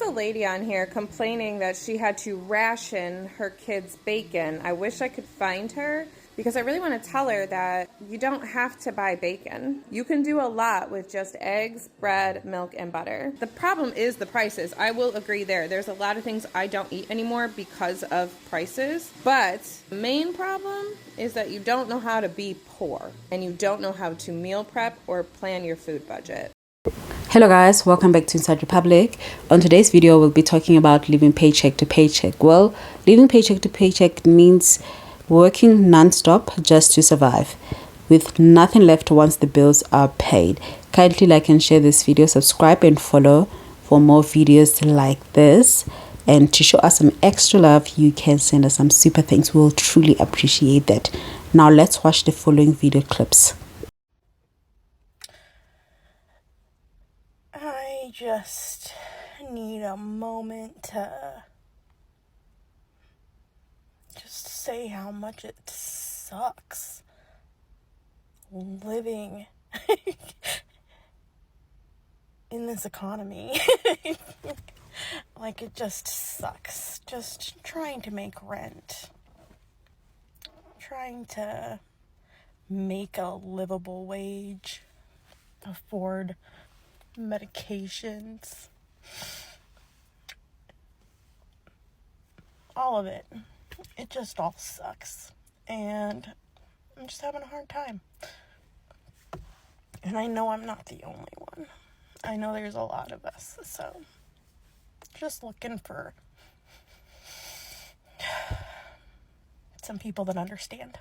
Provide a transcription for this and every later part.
a lady on here complaining that she had to ration her kids' bacon. I wish I could find her because I really want to tell her that you don't have to buy bacon. You can do a lot with just eggs, bread, milk, and butter. The problem is the prices. I will agree there. There's a lot of things I don't eat anymore because of prices. But the main problem is that you don't know how to be poor and you don't know how to meal prep or plan your food budget. Hello guys, welcome back to Inside Republic. On today's video, we'll be talking about living paycheck to paycheck. Well, living paycheck to paycheck means working non-stop just to survive, with nothing left once the bills are paid. Kindly like and share this video, subscribe and follow for more videos like this. And to show us some extra love, you can send us some super thanks. We'll truly appreciate that. Now let's watch the following video clips. I just need a moment to just say how much it sucks living in this economy. Like, it just sucks. Just trying to make rent. Trying to make a livable wage. Afford medications. All of it. It just all sucks. And I'm just having a hard time. And I know I'm not the only one. I know there's a lot of us. So, just looking for some people that understand.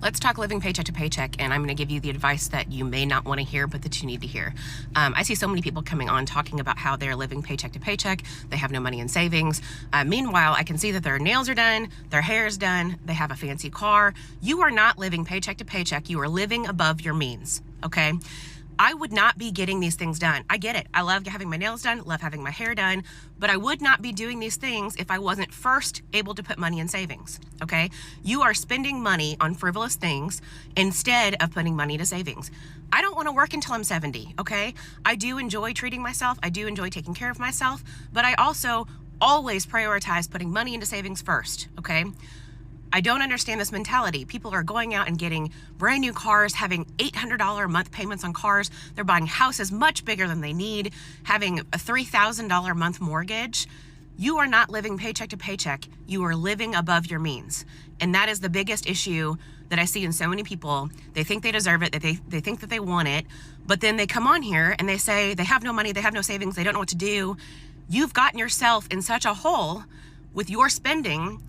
Let's talk living paycheck to paycheck, and I'm going to give you the advice that you may not want to hear, but that you need to hear. I see so many people coming on talking about how they're living paycheck to paycheck. They have no money in savings. Meanwhile, I can see that their nails are done, their hair is done, they have a fancy car. You are not living paycheck to paycheck. You are living above your means, okay? I would not be getting these things done. I get it. I love having my nails done, love having my hair done, but I would not be doing these things if I wasn't first able to put money in savings, okay? You are spending money on frivolous things instead of putting money into savings. I don't want to work until I'm 70, okay? I do enjoy treating myself. I do enjoy taking care of myself, but I also always prioritize putting money into savings first, okay? I don't understand this mentality. People are going out and getting brand new cars, having $800 a month payments on cars. They're buying houses much bigger than they need, having a $3,000 a month mortgage. You are not living paycheck to paycheck. You are living above your means. And that is the biggest issue that I see in so many people. They think they deserve it, that they think that they want it, but then they come on here and they say they have no money, they have no savings, they don't know what to do. You've gotten yourself in such a hole with your spending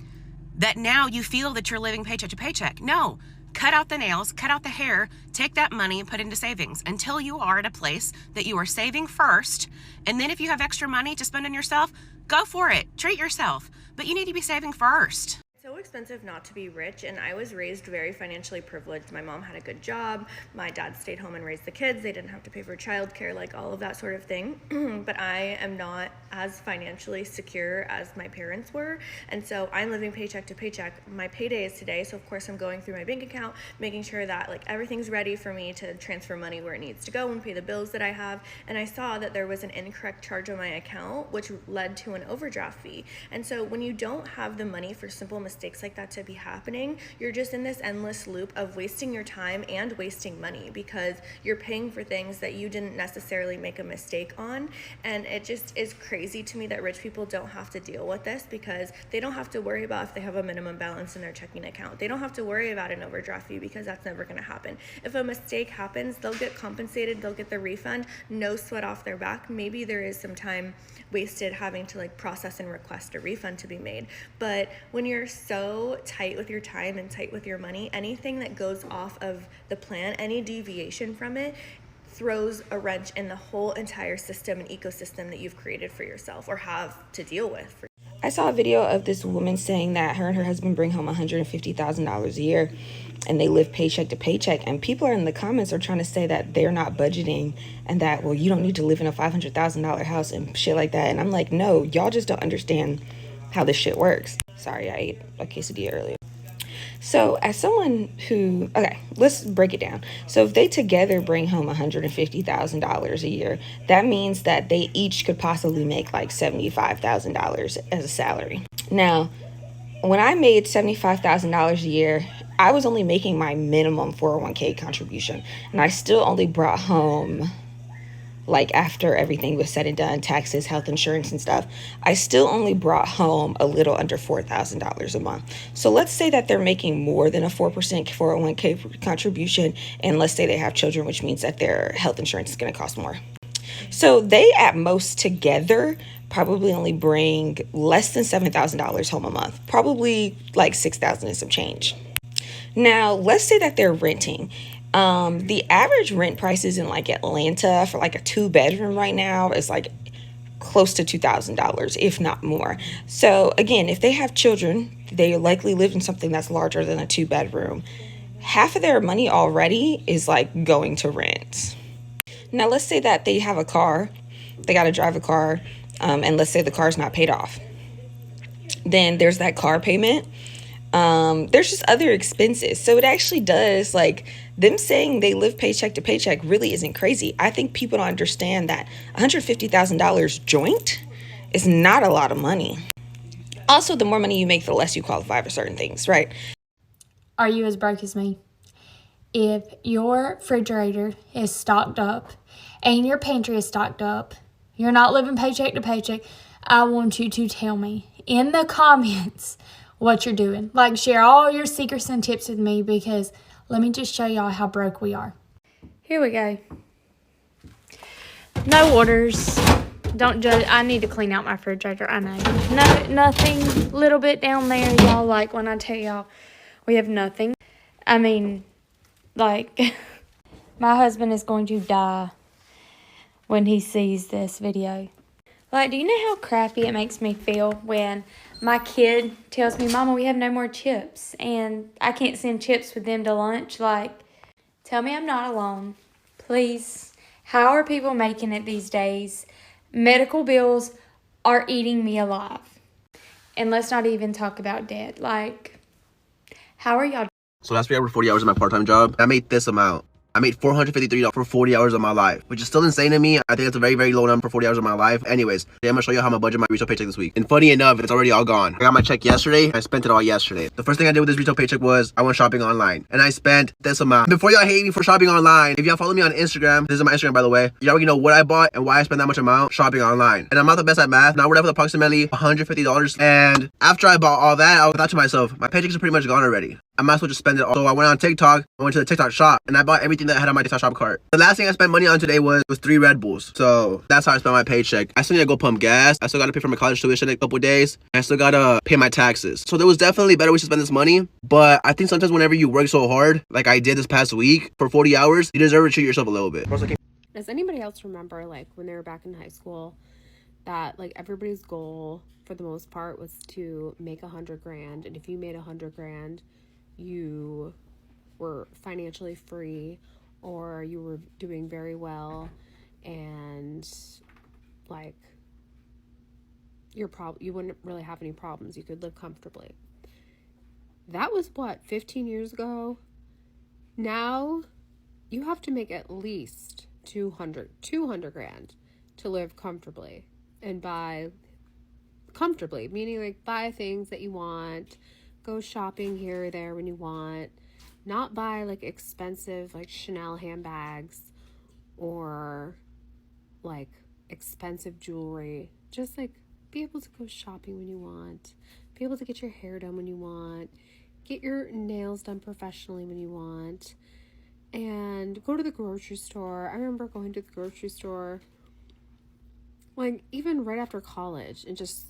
that now you feel that you're living paycheck to paycheck. No, cut out the nails, cut out the hair, take that money and put it into savings until you are at a place that you are saving first. And then if you have extra money to spend on yourself, go for it, treat yourself. But you need to be saving first. It's so expensive not to be rich, and I was raised very financially privileged. My mom had a good job. My dad stayed home and raised the kids. They didn't have to pay for childcare, like all of that sort of thing. But I am not as financially secure as my parents were, and so I'm living paycheck to paycheck. My payday is today, so of course I'm going through my bank account, making sure that like everything's ready for me to transfer money where it needs to go and pay the bills that I have. And I saw that there was an incorrect charge on my account, which led to an overdraft fee. And so when you don't have the money for simple mistakes like that to be happening, you're just in this endless loop of wasting your time and wasting money because you're paying for things that you didn't necessarily make a mistake on. And it just is crazy to me that rich people don't have to deal with this because they don't have to worry about if they have a minimum balance in their checking account. They don't have to worry about an overdraft fee because that's never going to happen. If a mistake happens, they'll get compensated, they'll get the refund, no sweat off their back. Maybe there is some time wasted having to like process and request a refund to be made. But when you're so tight with your time and tight with your money, anything that goes off of the plan, any deviation from it, throws a wrench in the whole entire system and ecosystem that you've created for yourself or have to deal with. I saw a video of this woman saying that her and her husband bring home $150,000 a year and they live paycheck to paycheck, and people are in the comments are trying to say that they're not budgeting and that, well, you don't need to live in a $500,000 house and shit like that. And I'm like, no, y'all just don't understand how this shit works. Sorry, I ate a quesadilla earlier. So as someone who, okay, let's break it down. So if they together bring home $150,000 a year, that means that they each could possibly make like $75,000 as a salary. Now, when I made $75,000 a year, I was only making my minimum 401k contribution, and I still only brought home, like after everything was said and done, taxes, health insurance and stuff, I still only brought home a little under $4,000 a month. So let's say that they're making more than a 4% 401k contribution, and let's say they have children, which means that their health insurance is going to cost more. So they at most together probably only bring less than $7,000 home a month, probably like $6,000 and some change. Now, let's say that they're renting. The average rent prices in like Atlanta for like a 2-bedroom right now is like close to $2,000, if not more. So again, if they have children, they likely live in something that's larger than a 2-bedroom. Half of their money already is like going to rent. Now, let's say that they have a car, they got to drive a car, and let's say the car's not paid off. Then there's that car payment. There's just other expenses. So it actually does, like, them saying they live paycheck to paycheck really isn't crazy. I think people don't understand that $150,000 joint is not a lot of money. Also, the more money you make, the less you qualify for certain things, right? Are you as broke as me? If your refrigerator is stocked up and your pantry is stocked up, you're not living paycheck to paycheck, I want you to tell me in the comments what you're doing. Like, share all your secrets and tips with me, because let me just show y'all how broke we are. Here we go. No orders. Don't judge. I need to clean out my refrigerator. I know. Nothing. Little bit down there, y'all. Like when I tell y'all we have nothing. I mean, like, my husband is going to die when he sees this video. Like, do you know how crappy it makes me feel when my kid tells me, Mama, we have no more chips, and I can't send chips with them to lunch? Like, tell me I'm not alone. Please. How are people making it these days? Medical bills are eating me alive. And let's not even talk about debt. Like, how are y'all? So last week I worked 40 hours in my part-time job. I made this amount. I made $453 for 40 hours of my life, which is still insane to me. I think it's a very, very low number for 40 hours of my life. Anyways, today I'm gonna show you how my budget my retail paycheck this week. And funny enough, it's already all gone. I got my check yesterday. I spent it all yesterday. The first thing I did with this retail paycheck was I went shopping online, and I spent this amount. Before y'all hate me for shopping online, if y'all follow me on Instagram, this is my Instagram by the way, y'all already know what I bought and why I spent that much amount shopping online. And I'm not the best at math. Now we're left with approximately $150. And after I bought all that, I thought to myself, my paychecks are pretty much gone already. I might as well just spend it all. So I went on TikTok, I went to the TikTok shop, and I bought everything that I had on my TikTok shop cart. The last thing I spent money on today was 3 Red Bulls. So that's how I spent my paycheck. I still need to go pump gas. I still got to pay for my college tuition in a couple of days. I still got to pay my taxes. So there was definitely better ways to spend this money. But I think sometimes whenever you work so hard, like I did this past week for 40 hours, you deserve to treat yourself a little bit. Does anybody else remember, like, when they were back in high school, that, like, everybody's goal for the most part was to make $100,000, and if you made $100,000, you were financially free, or you were doing very well, and like you wouldn't really have any problems. You could live comfortably. That was what, 15 years ago? Now you have to make at least $200,000 to live comfortably, and buy comfortably, meaning like buy things that you want, go shopping here or there when you want, not buy like expensive like Chanel handbags or like expensive jewelry. Just like be able to go shopping when you want, be able to get your hair done when you want, get your nails done professionally when you want, and go to the grocery store. I remember going to the grocery store like even right after college and just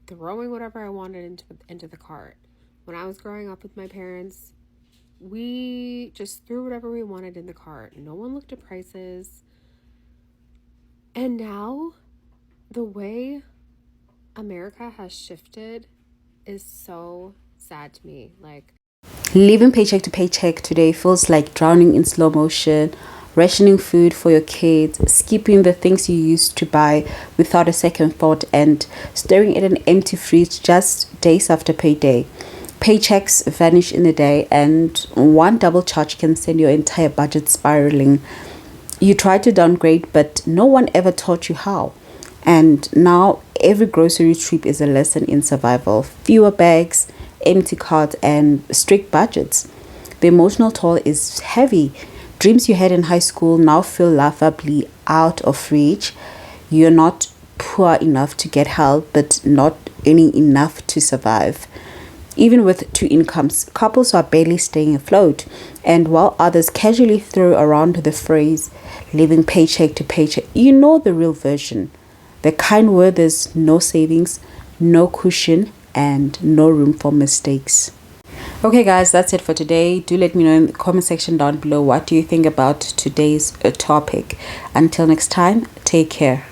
throwing whatever I wanted into the cart. When I was growing up with my parents, we just threw whatever we wanted in the cart. No one looked at prices. And now, the way America has shifted is so sad to me. Like, living paycheck to paycheck today feels like drowning in slow motion, rationing food for your kids, skipping the things you used to buy without a second thought, and staring at an empty fridge just days after payday. Paychecks vanish in a day, and one double charge can send your entire budget spiraling. You try to downgrade, but no one ever taught you how. And now every grocery trip is a lesson in survival. Fewer bags, empty carts, and strict budgets. The emotional toll is heavy. Dreams you had in high school now feel laughably out of reach. You're not poor enough to get help, but not earning enough to survive. Even with two incomes, couples are barely staying afloat. And while others casually throw around the phrase living paycheck to paycheck, you know the real version. The kind where there's no savings, no cushion, and no room for mistakes. Okay guys, that's it for today. Do let me know in the comment section down below what do you think about today's topic. Until next time, take care.